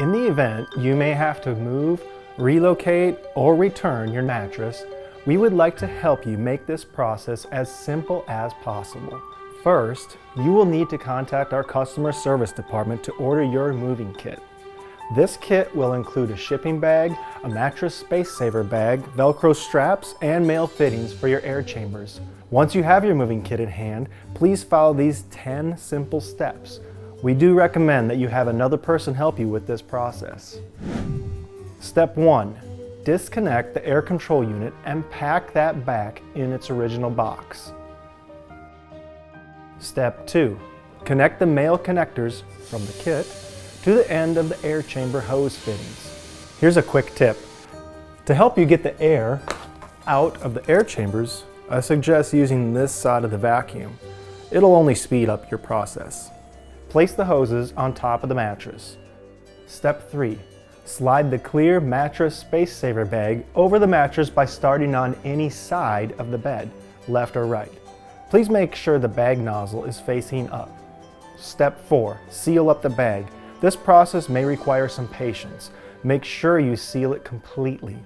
In the event you may have to move, relocate, or return your mattress, we would like to help you make this process as simple as possible. First, you will need to contact our customer service department to order your moving kit. This kit will include a shipping bag, a mattress space saver bag, Velcro straps, and male fittings for your air chambers. Once you have your moving kit in hand, please follow these 10 simple steps. We do recommend that you have another person help you with this process. Step 1. Disconnect the air control unit and pack that back in its original box. Step 2. Connect the male connectors from the kit to the end of the air chamber hose fittings. Here's a quick tip. To help you get the air out of the air chambers, I suggest using this side of the vacuum. It'll only speed up your process. Place the hoses on top of the mattress. Step 3. Slide the clear mattress space saver bag over the mattress by starting on any side of the bed, left or right. Please make sure the bag nozzle is facing up. Step 4. Seal up the bag. This process may require some patience. Make sure you seal it completely.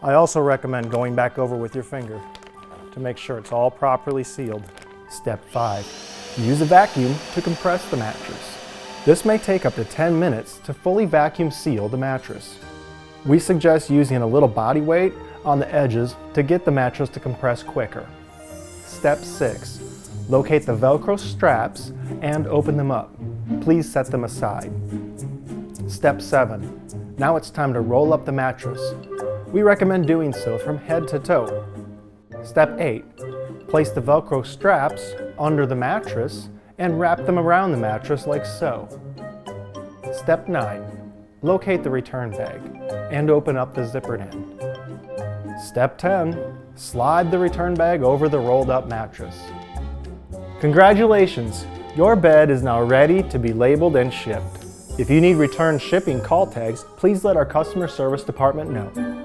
I also recommend going back over with your finger to make sure it's all properly sealed. Step 5. Use a vacuum to compress the mattress. This may take up to 10 minutes to fully vacuum seal the mattress. We suggest using a little body weight on the edges to get the mattress to compress quicker. Step 6. Locate the Velcro straps and open them up. Please set them aside. Step 7. Now it's time to roll up the mattress. We recommend doing so from head to toe. Step 8. Place the Velcro straps under the mattress and wrap them around the mattress like so. Step 9. Locate the return bag and open up the zippered end. Step 10. Slide the return bag over the rolled up mattress. Congratulations! Your bed is now ready to be labeled and shipped. If you need return shipping call tags, please let our customer service department know.